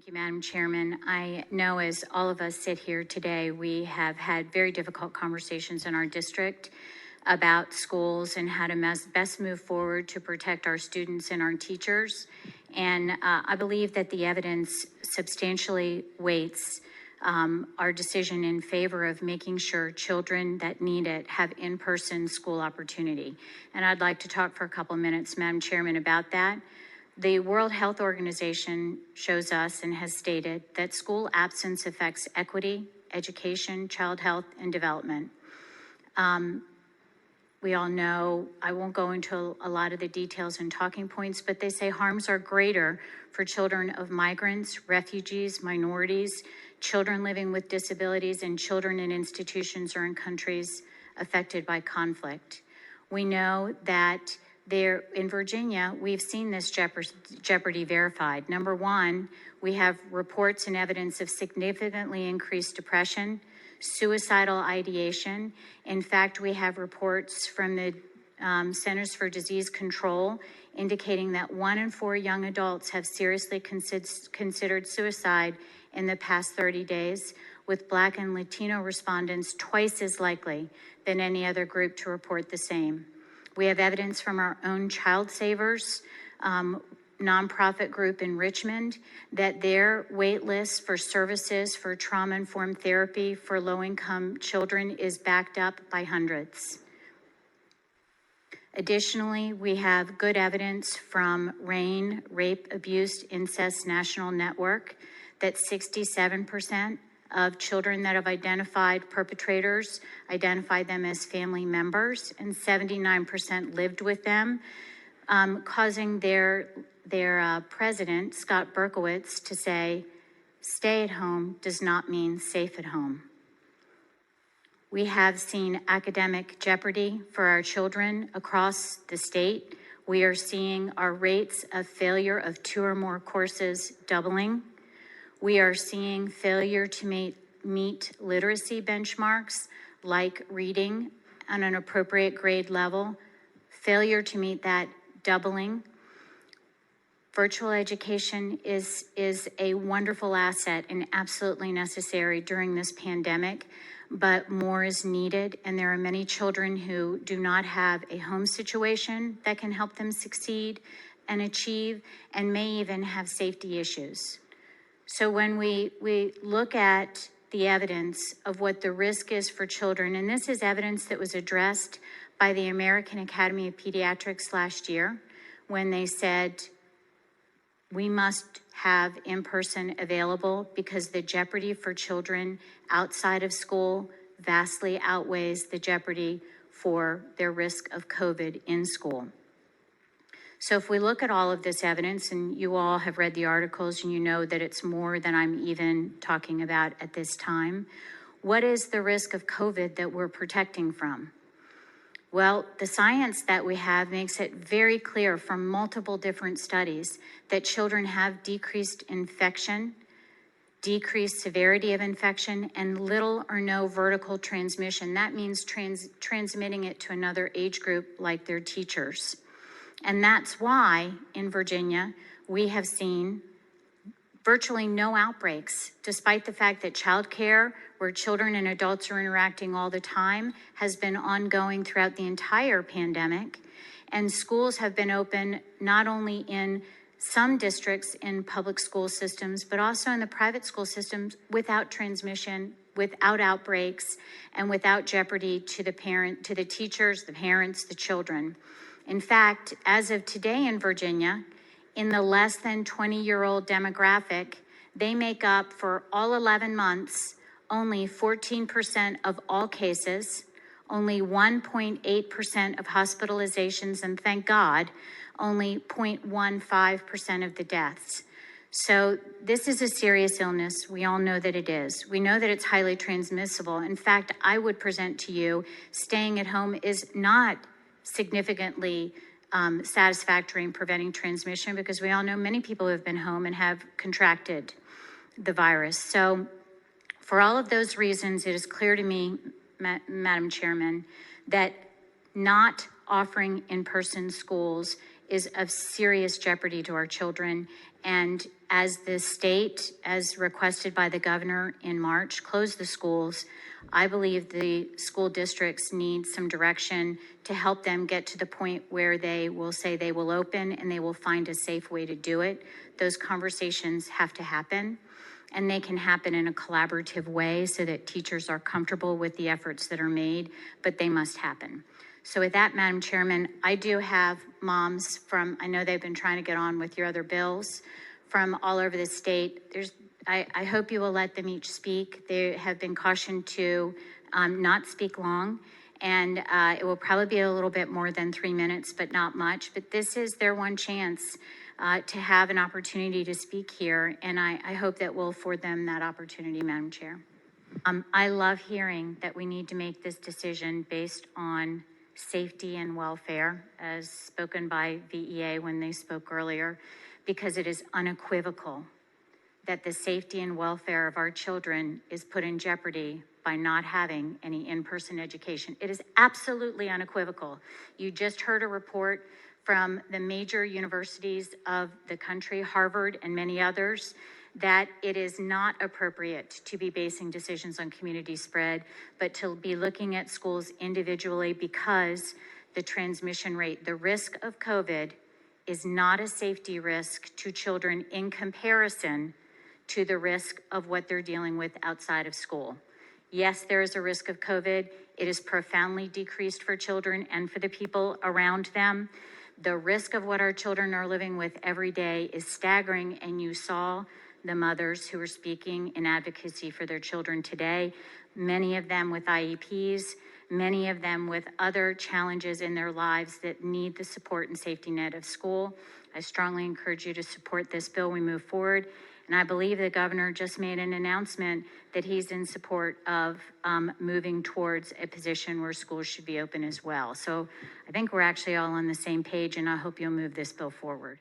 Thank you, Madam Chairman. I know as all of us sit here today, we have had very difficult conversations in our district about schools and how to best move forward to protect our students and our teachers. And I believe that the evidence substantially weights our decision in favor of making sure children that need it have in-person school opportunity. And I'd like to talk for a couple of minutes, Madam Chairman, about that. The World Health Organization shows us and has stated that school absence affects equity, education, child health, and development. We all know, I won't go into a lot of the details and talking points, but they say harms are greater for children of migrants, refugees, minorities, children living with disabilities, and children in institutions or in countries affected by conflict. We know that there in Virginia, we've seen this jeopardy verified. Number one, we have reports and evidence of significantly increased depression, suicidal ideation. In fact, we have reports from the Centers for Disease Control indicating that 1 in 4 young adults have seriously considered suicide in the past 30 days, with Black and Latino respondents twice as likely than any other group to report the same. We have evidence from our own Child Savers nonprofit group in Richmond that their wait list for services for trauma-informed therapy for low-income children is backed up by hundreds. Additionally, we have good evidence from RAIN, Rape, Abuse, Incest National Network, that 67% of children that have identified perpetrators identified them as family members, and 79% lived with them, causing their president, Scott Berkowitz, to say, stay at home does not mean safe at home. We have seen academic jeopardy for our children across the state. We are seeing our rates of failure of 2 or more courses doubling. We are seeing failure to meet literacy benchmarks like reading on an appropriate grade level, failure to meet that doubling. Virtual education is a wonderful asset and absolutely necessary during this pandemic, but more is needed, and there are many children who do not have a home situation that can help them succeed and achieve, and may even have safety issues. So when we look at the evidence of what the risk is for children, and this is evidence that was addressed by the American Academy of Pediatrics last year, when they said, we must have in-person available because the jeopardy for children outside of school vastly outweighs the jeopardy for their risk of COVID in school. So if we look at all of this evidence, and you all have read the articles and you know that it's more than I'm even talking about at this time, what is the risk of COVID that we're protecting from? Well, the science that we have makes it very clear from multiple different studies that children have decreased infection, decreased severity of infection, and little or no vertical transmission. That means transmitting it to another age group like their teachers. And that's why in Virginia, we have seen virtually no outbreaks, despite the fact that childcare, where children and adults are interacting all the time, has been ongoing throughout the entire pandemic. And schools have been open not only in some districts in public school systems, but also in the private school systems without transmission, without outbreaks, and without jeopardy to the teachers, the parents, the children. In fact, as of today in Virginia, in the less than 20-year-old demographic, they make up for all 11 months only 14% of all cases, only 1.8% of hospitalizations, and thank God, only 0.15% of the deaths. So this is a serious illness. We all know that it is. We know that it's highly transmissible. In fact, I would present to you, staying at home is not significantly satisfactory in preventing transmission, because we all know many people who have been home and have contracted the virus. So for all of those reasons, it is clear to me, Madam Chairman, that not offering in-person schools is of serious jeopardy to our children. And as the state, as requested by the governor in March, closed the schools, I believe the school districts need some direction to help them get to the point where they will say they will open and they will find a safe way to do it. Those conversations have to happen, and they can happen in a collaborative way so that teachers are comfortable with the efforts that are made, but they must happen. So with that, Madam Chairman, I do have moms from, I know they've been trying to get on with your other bills, from all over the state. I hope you will let them each speak. They have been cautioned to not speak long, and it will probably be a little bit more than 3 minutes, but not much. But this is their one chance to have an opportunity to speak here, and I hope that we'll afford them that opportunity, Madam Chair. I love hearing that we need to make this decision based on safety and welfare, as spoken by VEA when they spoke earlier, because it is unequivocal that the safety and welfare of our children is put in jeopardy by not having any in-person education. It is absolutely unequivocal. You just heard a report from the major universities of the country, Harvard and many others, that it is not appropriate to be basing decisions on community spread, but to be looking at schools individually, because the transmission rate, the risk of COVID, is not a safety risk to children in comparison to the risk of what they're dealing with outside of school. Yes, there is a risk of COVID. It is profoundly decreased for children and for the people around them. The risk of what our children are living with every day is staggering, and you saw the mothers who are speaking in advocacy for their children today, many of them with IEPs, many of them with other challenges in their lives that need the support and safety net of school. I strongly encourage you to support this bill. We move forward. And I believe the governor just made an announcement that he's in support of moving towards a position where schools should be open as well. So I think we're actually all on the same page, and I hope you'll move this bill forward.